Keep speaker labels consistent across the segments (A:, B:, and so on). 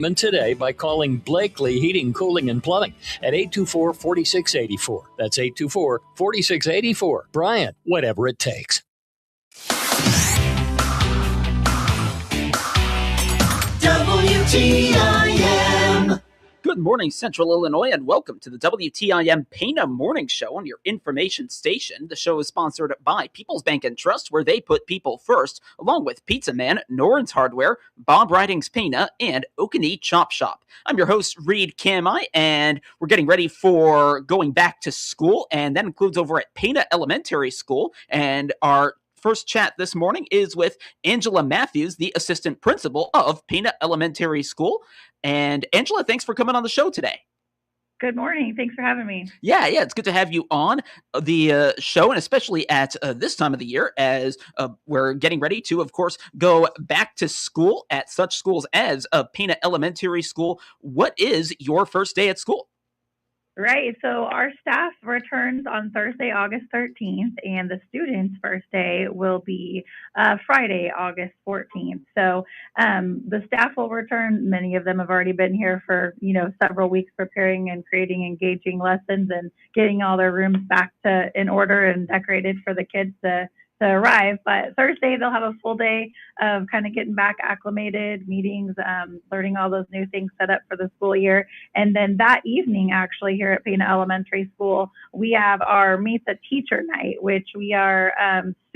A: Today by calling Blakely Heating, Cooling, and Plumbing at 824-4684. That's 824-4684. Brian, whatever it takes.
B: WTIM.
C: Good morning, Central Illinois, and welcome to the WTIM Pana Morning Show on your information station. The show is sponsored by People's Bank and Trust, where they put people first, along with Pizza Man, Norrin's Hardware, Bob Riding's Pana, and Okanee Chop Shop. I'm your host, Reed Kamai, and we're getting ready for going back to school, and that includes over at Pana Elementary School, and our first chat this morning is with Angela Matthews, the assistant principal of Pana Elementary School. And Angela, thanks for coming on the show today.
D: Good morning. Thanks for having me.
C: Yeah, it's good to have you on the show, and especially at this time of the year as we're getting ready to, of course, go back to school at such schools as Pana Elementary School. What is your first day at school?
D: Right. So our staff returns on Thursday, August 13th, and the students' first day will be Friday, August 14th. So the staff will return. Many of them have already been here for, several weeks preparing and creating engaging lessons and getting all their rooms back in order and decorated for the kids to arrive. But Thursday, they'll have a full day of kind of getting back acclimated, meetings, learning all those new things set up for the school year. And then that evening, actually, here at Pana Elementary School, we have our Meet the Teacher Night, which we are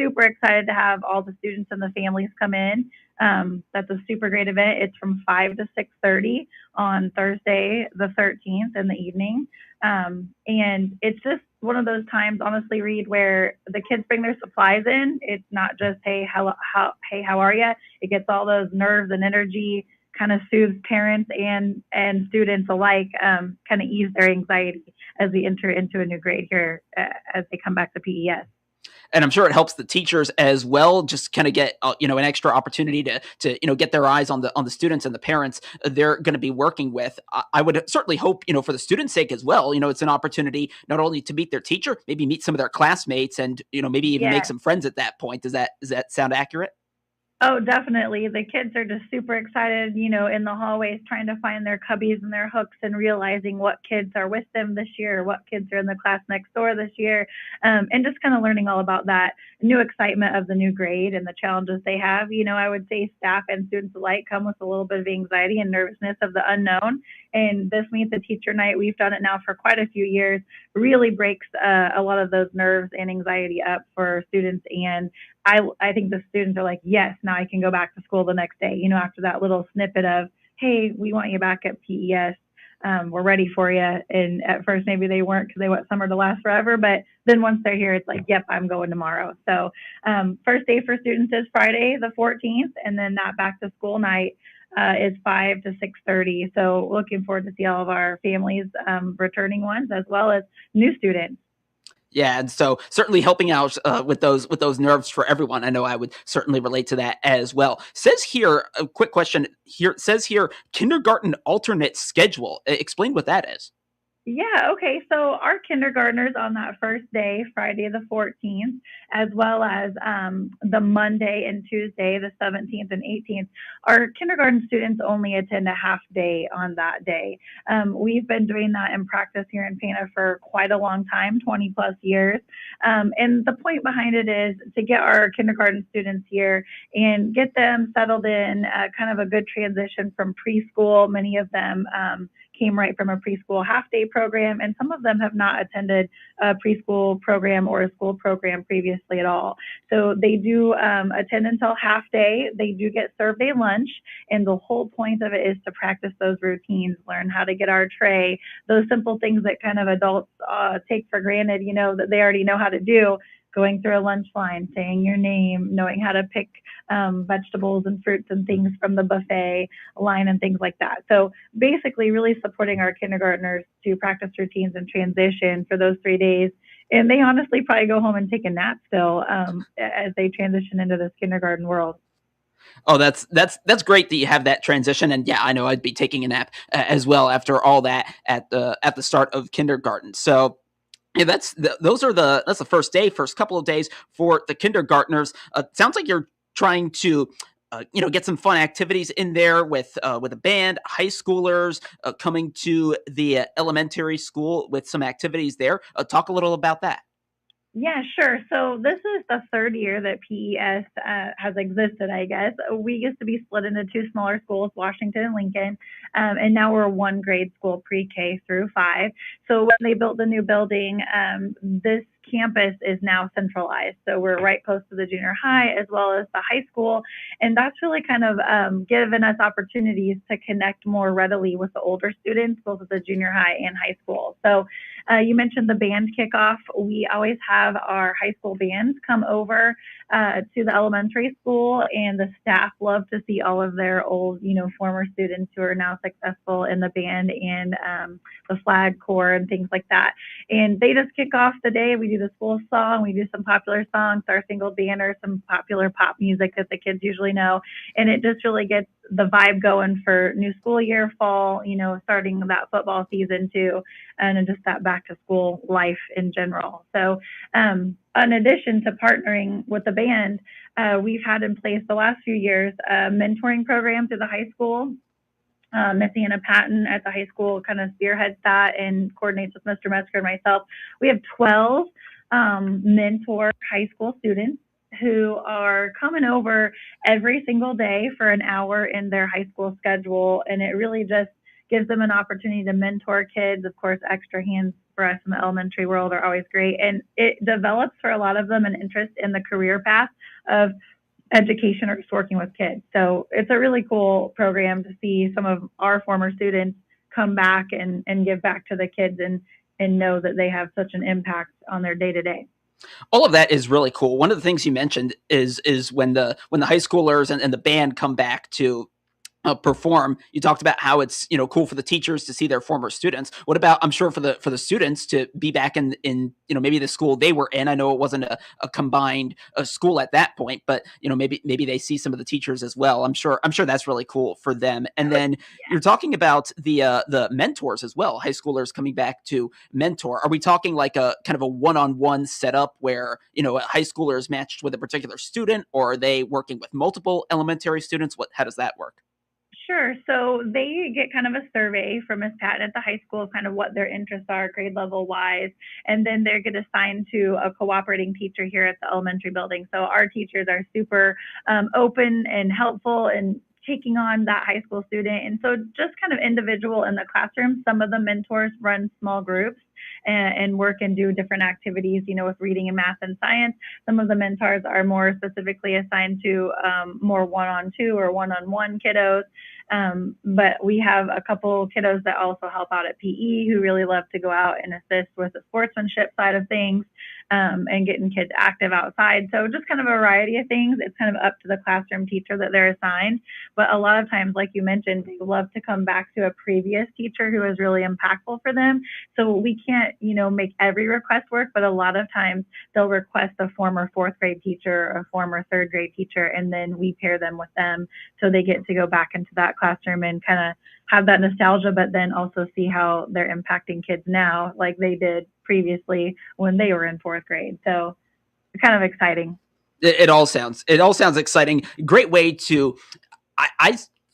D: super excited to have all the students and the families come in. That's a super great event. It's from 5 to 6:30 on Thursday, the 13th in the evening. And it's just one of those times, honestly, Reed, where the kids bring their supplies in. It's not just, hey, how are you? It gets all those nerves and energy, kind of soothes parents and students alike, kind of ease their anxiety as we enter into a new grade here as they come back to PES.
C: And I'm sure it helps the teachers as well, just kind of get an extra opportunity to get their eyes on the students and the parents they're going to be working with. I would certainly hope for the students' sake as well. It's an opportunity not only to meet their teacher, maybe meet some of their classmates, and maybe even make some friends at that point. Does that sound accurate?
D: Oh, definitely. The kids are just super excited, in the hallways trying to find their cubbies and their hooks and realizing what kids are with them this year, what kids are in the class next door this year, and just kind of learning all about that new excitement of the new grade and the challenges they have. I would say staff and students alike come with a little bit of anxiety and nervousness of the unknown. And this Meet the Teacher Night, we've done it now for quite a few years, really breaks a lot of those nerves and anxiety up for students. And I think the students are like, yes, now I can go back to school the next day, after that little snippet of, hey, we want you back at PES. We're ready for you. And at first, maybe they weren't because they want summer to last forever. But then once they're here, it's like, yep, I'm going tomorrow. So first day for students is Friday, the 14th. And then that back to school night is 5 to 6:30. So looking forward to see all of our families, returning ones, as well as new students.
C: Yeah, and so certainly helping out with those nerves for everyone. I know I would certainly relate to that as well. Says here, a quick question here. It says here, kindergarten alternate schedule. Explain what that is.
D: Yeah, okay. So our kindergartners on that first day, Friday the 14th, as well as the Monday and Tuesday, the 17th and 18th, our kindergarten students only attend a half day on that day. We've been doing that in practice here in Pana for quite a long time, 20 plus years. And the point behind it is to get our kindergarten students here and get them settled in, kind of a good transition from preschool. Many of them came right from a preschool half-day program, and some of them have not attended a preschool program or a school program previously at all. So they do attend until half-day. They do get served a lunch, and the whole point of it is to practice those routines, learn how to get our tray, those simple things that kind of adults take for granted, that they already know how to do. Going through a lunch line, saying your name, knowing how to pick vegetables and fruits and things from the buffet line and things like that. So basically really supporting our kindergartners to practice routines and transition for those 3 days. And they honestly probably go home and take a nap still as they transition into this kindergarten world.
C: Oh, that's great that you have that transition. And yeah, I know I'd be taking a nap as well after all that at the start of kindergarten. So yeah, that's the first day, first couple of days for the kindergartners. Sounds like you're trying to get some fun activities in there with a band, high schoolers coming to the elementary school with some activities there. Talk a little about that.
D: Yeah, sure. So this is the third year that PES has existed, I guess. We used to be split into two smaller schools, Washington and Lincoln, and now we're one grade school, pre-K through 5. So when they built the new building, this campus is now centralized. So we're right close to the junior high as well as the high school. And that's really kind of given us opportunities to connect more readily with the older students, both at the junior high and high school. So you mentioned the band kickoff. We always have our high school bands come over to the elementary school, and the staff love to see all of their old, former students who are now successful in the band and the flag corps and things like that. And they just kick off the day. We do the school song, we do some popular songs, our single banner, some popular pop music that the kids usually know, and it just really gets the vibe going for new school year, fall, starting that football season too, and just that back to school life in general. So in addition to partnering with the band, we've had in place the last few years a mentoring program through the high school. Miss Anna Patton at the high school kind of spearheads that and coordinates with Mr. Metzger and myself. We have 12 mentor high school students who are coming over every single day for an hour in their high school schedule. And it really just gives them an opportunity to mentor kids. Of course, extra hands for us in the elementary world are always great. And it develops for a lot of them an interest in the career path of education or just working with kids. So it's a really cool program to see some of our former students come back and give back to the kids and know that they have such an impact on their day to day.
C: All of that is really cool. One of the things you mentioned is when the high schoolers and the band come back to perform. You talked about how it's cool for the teachers to see their former students. What about, I'm sure, for the students to be back in maybe the school they were in? I know it wasn't a combined school at that point, but maybe they see some of the teachers as well. I'm sure that's really cool for them. And then you're talking about the mentors as well. High schoolers coming back to mentor. Are we talking like a kind of a one-on-one setup where a high schooler is matched with a particular student, or are they working with multiple elementary students? How does that work?
D: Sure. So they get kind of a survey from Ms. Patton at the high school of kind of what their interests are grade level wise. And then they get assigned to a cooperating teacher here at the elementary building. So our teachers are super open and helpful and taking on that high school student. And so just kind of individual in the classroom. Some of the mentors run small groups and work and do different activities, with reading and math and science. Some of the mentors are more specifically assigned to more one-on-two or one-on-one kiddos. But we have a couple kiddos that also help out at PE who really love to go out and assist with the sportsmanship side of things and getting kids active outside. So just kind of a variety of things. It's kind of up to the classroom teacher that they're assigned. But a lot of times, like you mentioned, they love to come back to a previous teacher who was really impactful for them. So we can't, make every request work, but a lot of times they'll request a former 4th grade teacher or a former 3rd grade teacher, and then we pair them with them so they get to go back into that classroom and kind of have that nostalgia, but then also see how they're impacting kids now like they did previously when they were in 4th grade. So it's kind of exciting.
C: It all sounds exciting. Great way to,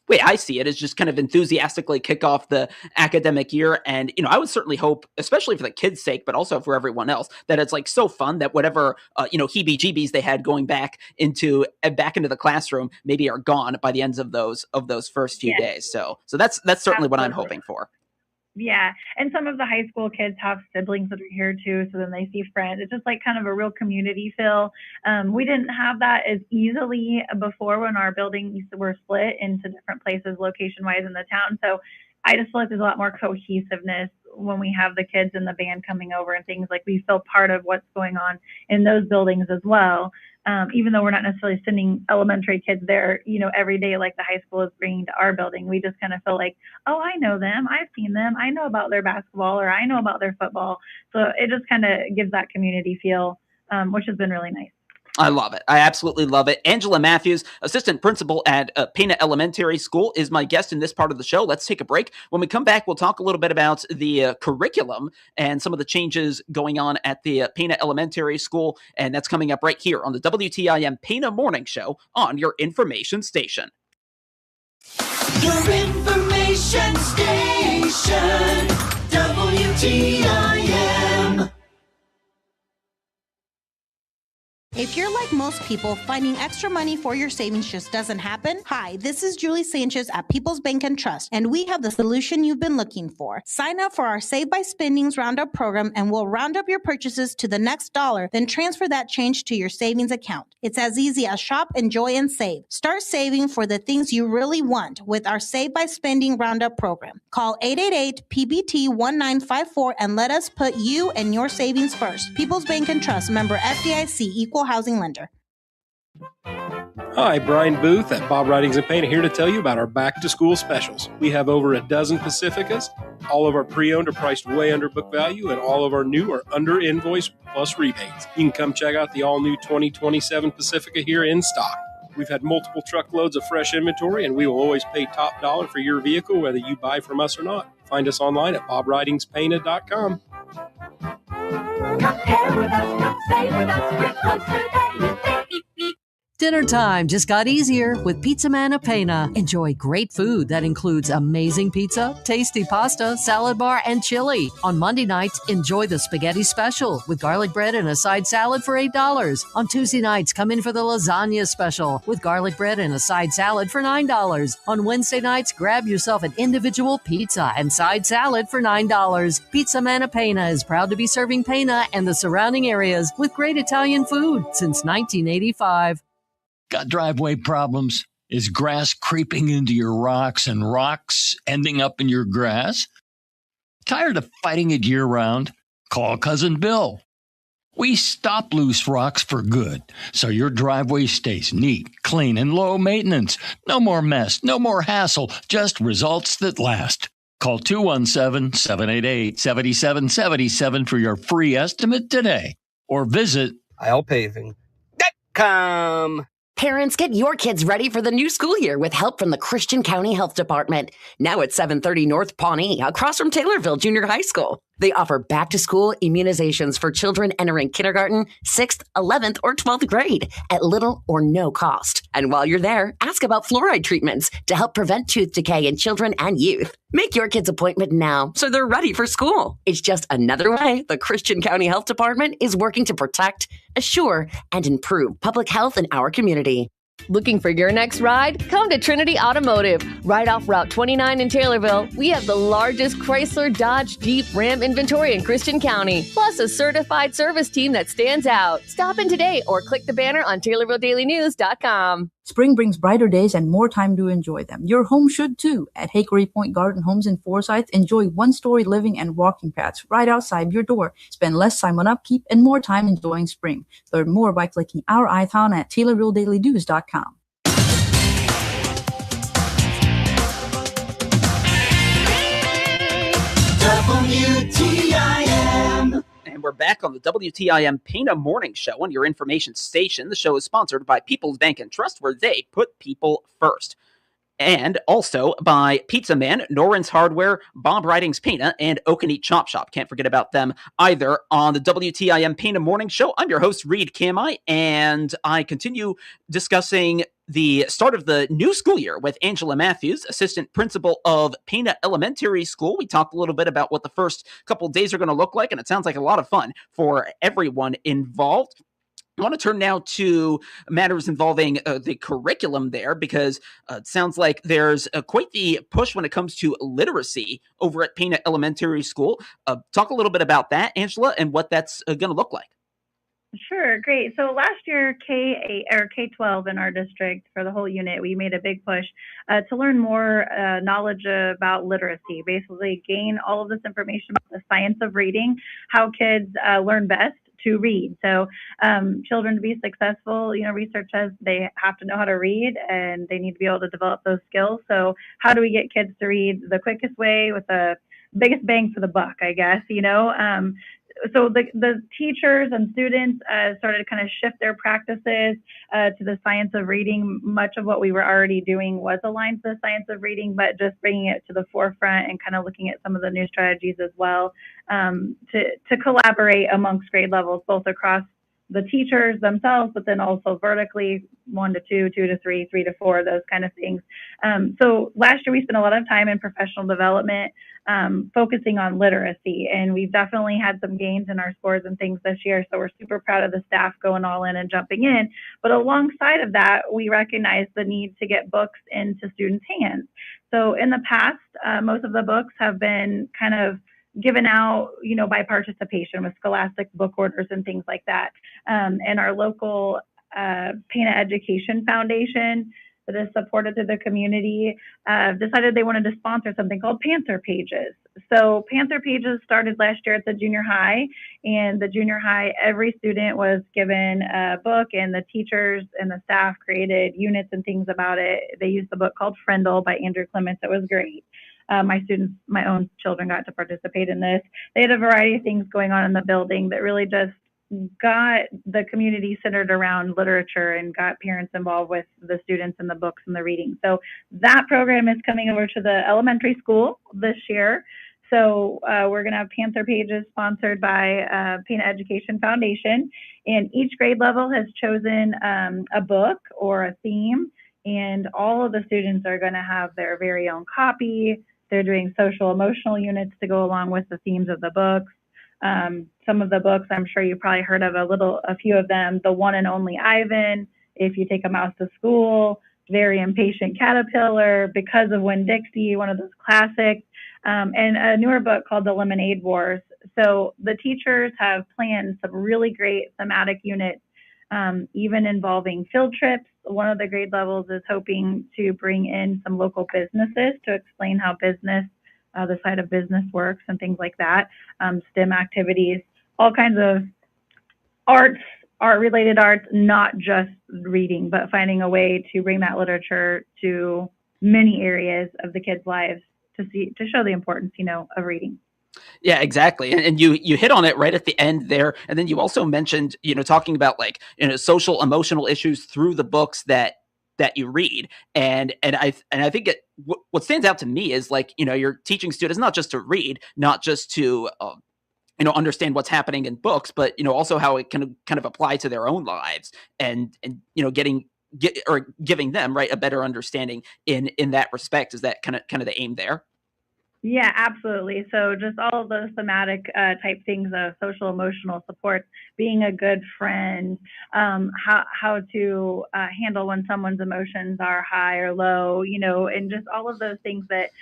C: way I see it is just kind of enthusiastically kick off the academic year. And, I would certainly hope, especially for the kids' sake, but also for everyone else, that it's like so fun that whatever, heebie-jeebies they had going back into the classroom maybe are gone by the ends of those first few days. So that's certainly what I'm hoping for.
D: Yeah. And some of the high school kids have siblings that are here too. So then they see friends. It's just like kind of a real community feel. We didn't have that as easily before when our buildings were split into different places location wise in the town. So I just feel like there's a lot more cohesiveness when we have the kids and the band coming over and things. Like we feel part of what's going on in those buildings as well. Even though we're not necessarily sending elementary kids there, every day like the high school is bringing to our building, we just kind of feel like, oh, I know them, I've seen them, I know about their basketball or I know about their football. So it just kind of gives that community feel, which has been really nice.
C: I love it. I absolutely love it. Angela Matthews, assistant principal at Pana Elementary School, is my guest in this part of the show. Let's take a break. When we come back, we'll talk a little bit about the curriculum and some of the changes going on at the Pana Elementary School. And that's coming up right here on the WTIM Pana Morning Show on your information station.
B: Your information station, WTIM.
E: If you're like most people, finding extra money for your savings just doesn't happen. Hi, this is Julie Sanchez at People's Bank and Trust, and we have the solution you've been looking for. Sign up for our Save by Spendings Roundup program, and we'll round up your purchases to the next dollar, then transfer that change to your savings account. It's as easy as shop, enjoy, and save. Start saving for the things you really want with our Save by Spending Roundup program. Call 888-PBT-1954 and let us put you and your savings first. People's Bank and Trust, member FDIC, equal housing lender.
F: Hi, Brian Booth at Bob Writings and Paint here to tell you about our back-to-school specials. We have over a dozen Pacificas. All of our pre-owned are priced way under book value, and all of our new are under invoice plus rebates. You can come check out the all-new 2027 Pacifica here in stock. We've had multiple truckloads of fresh inventory, and we will always pay top dollar for your vehicle, whether you buy from us or not. Find us online at bobwritingspana.com.
B: Compare with us, come stay with us, we're closer than you think.
G: Dinner time just got easier with Pizza Man Pana. Enjoy great food that includes amazing pizza, tasty pasta, salad bar, and chili. On Monday nights, enjoy the spaghetti special with garlic bread and a side salad for $8. On Tuesday nights, come in for the lasagna special with garlic bread and a side salad for $9. On Wednesday nights, grab yourself an individual pizza and side salad for $9. Pizza Man Pana is proud to be serving Pana and the surrounding areas with great Italian food since 1985.
A: Got driveway problems? Is grass creeping into your rocks and rocks ending up in your grass? Tired of fighting it year-round? Call Cousin Bill. We stop loose rocks for good, so your driveway stays neat, clean, and low maintenance. No more mess, no more hassle, just results that last. Call 217-788-7777 for your free estimate today, or visit
H: islepaving.com.
I: Parents, get your kids ready for the new school year with help from the Christian County Health Department. Now at 730 North Pawnee, across from Taylorville Junior High School. They offer back-to-school immunizations for children entering kindergarten, 6th, 11th, or 12th grade at little or no cost. And while you're there, ask about fluoride treatments to help prevent tooth decay in children and youth. Make your kid's appointment now so they're ready for school. It's just another way the Christian County Health Department is working to protect, assure, and improve public health in our community.
J: Looking for your next ride? Come to Trinity Automotive. Right off Route 29 in Taylorville, we have the largest Chrysler, Dodge, Jeep, Ram inventory in Christian County, plus a certified service team that stands out. Stop in today or click the banner on TaylorvilleDailyNews.com.
K: Spring brings brighter days and more time to enjoy them. Your home should too. At Hickory Point Garden Homes in Forsyth, enjoy one-story living and walking paths right outside your door. Spend less time on upkeep and more time enjoying spring. Learn more by clicking our icon at TaylorvilleDailyNews.com.
B: WTIM.
C: And we're back on the WTIM Pana Morning Show on your information station. The show is sponsored by People's Bank and Trust, where they put people first. And also by Pizza Man, Noren's Hardware, Bob Writings Pana, and Okanee Chop Shop. Can't forget about them either on the WTIM Pana Morning Show. I'm your host, Reed Kamai, and I continue discussing the start of the new school year with Angela Matthews, assistant principal of Pana Elementary School. We talked a little bit about what the first couple of days are going to look like, and it sounds like a lot of fun for everyone involved. I want to turn now to matters involving the curriculum there, because it sounds like there's quite the push when it comes to literacy over at Pana Elementary School. Talk a little bit about that, Angela, and what that's going to look like.
D: Sure, great. So last year, K-8 or K-12 in our district for the whole unit, we made a big push to learn more knowledge about literacy, basically gain all of this information about the science of reading, how kids learn best to read. So children to be successful, research says they have to know how to read and they need to be able to develop those skills. So how do we get kids to read the quickest way with the biggest bang for the buck, I guess, so the teachers and students started to kind of shift their practices to the science of reading. Much of what we were already doing was aligned to the science of reading, but just bringing it to the forefront and kind of looking at some of the new strategies as well, to collaborate amongst grade levels, both across the teachers themselves, but then also vertically, 1 to 2, 2 to 3, 3 to 4, those kind of things. So last year we spent a lot of time in professional development, focusing on literacy, and we've definitely had some gains in our scores and things this year. So we're super proud of the staff going all in and jumping in. But alongside of that, we recognize the need to get books into students' hands. So in the past, most of the books have been kind of given out, by participation with scholastic book orders and things like that. And our local Pana Education Foundation that is supported through the community decided they wanted to sponsor something called Panther Pages. So Panther Pages started last year at the junior high, and the junior high, every student was given a book, and the teachers and the staff created units and things about it. They used the book called Friendle by Andrew Clements. It was great. My own children got to participate in this. They had a variety of things going on in the building that really just got the community centered around literature and got parents involved with the students and the books and the reading. So that program is coming over to the elementary school this year. So we're going to have Panther Pages sponsored by Pana Education Foundation, and each grade level has chosen a book or a theme, and all of the students are going to have their very own copy. They're doing social emotional units to go along with the themes of the books. Some of the books, I'm sure you probably heard of a few of them. The One and Only Ivan, If You Take a Mouse to School, Very Impatient Caterpillar, Because of Winn-Dixie, one of those classics, and a newer book called The Lemonade Wars. So the teachers have planned some really great thematic units, even involving field trips. One of the grade levels is hoping to bring in some local businesses to explain how business, the side of business works and things like that, STEM activities, all kinds of art-related arts, not just reading, but finding a way to bring that literature to many areas of the kids' lives to show the importance, of reading.
C: Yeah, exactly. And you hit on it right at the end there. And then you also mentioned, talking about social emotional issues through the books that you read. And I think what stands out to me is you're teaching students not just to read, not just to understand what's happening in books, but also how it can kind of apply to their own lives, and giving them a better understanding in that respect. Is that kind of the aim there?
D: Yeah, absolutely. So just all of those thematic type things of social emotional support, being a good friend, how to handle when someone's emotions are high or low, and just all of those things that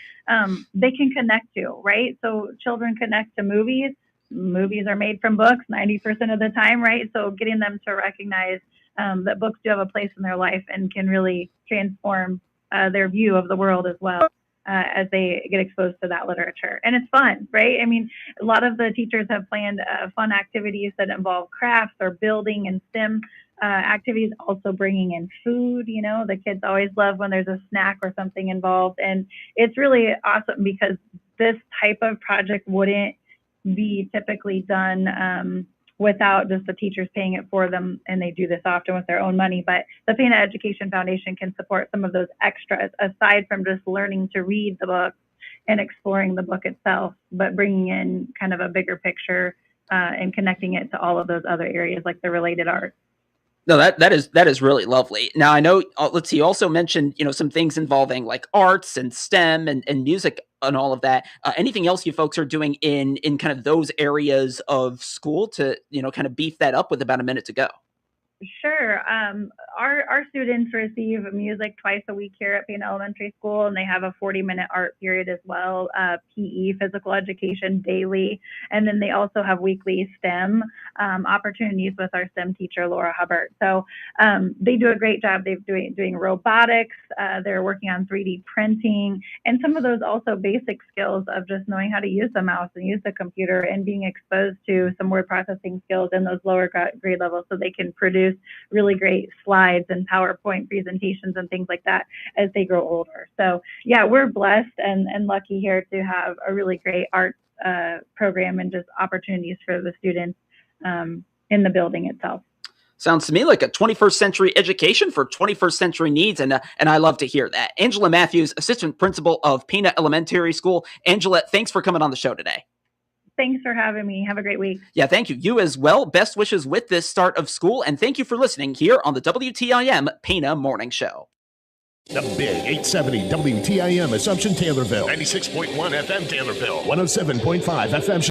D: they can connect to, right? So children connect to movies. Movies are made from books 90% of the time, right? So getting them to recognize that books do have a place in their life and can really transform their view of the world as well. As they get exposed to that literature. And it's fun, right? I mean, a lot of the teachers have planned fun activities that involve crafts or building and STEM activities, also bringing in food. The kids always love when there's a snack or something involved. And it's really awesome because this type of project wouldn't be typically done without just the teachers paying it for them, and they do this often with their own money. But the Pana Education Foundation can support some of those extras aside from just learning to read the book and exploring the book itself, but bringing in kind of a bigger picture and connecting it to all of those other areas like the related arts.
C: No, that is really lovely. Now I know. Let's see. You also mentioned some things involving like arts and STEM and music and all of that. Anything else you folks are doing in kind of those areas of school to kind of beef that up with about a minute to go?
D: Sure. Our students receive music twice a week here at Pana Elementary School, and they have a 40-minute art period as well, PE, physical education, daily. And then they also have weekly STEM opportunities with our STEM teacher, Laura Hubbard. So they do a great job. They're doing robotics. They're working on 3D printing, and some of those also basic skills of just knowing how to use the mouse and use the computer and being exposed to some word processing skills in those lower grade levels so they can produce really great slides and PowerPoint presentations and things like that as they grow older. So yeah, we're blessed and lucky here to have a really great arts program and just opportunities for the students in the building itself.
C: Sounds to me like a 21st century education for 21st century needs, and I love to hear that. Angela Matthews, Assistant Principal of Pana Elementary School. Angela, thanks for coming on the show today.
D: Thanks for having me. Have a great week.
C: Yeah, thank you. You as well. Best wishes with this start of school, and thank you for listening here on the WTIM Pana Morning Show.
H: The Big 870 WTIM Assumption Taylorville. 96.1 FM Taylorville. 107.5 FM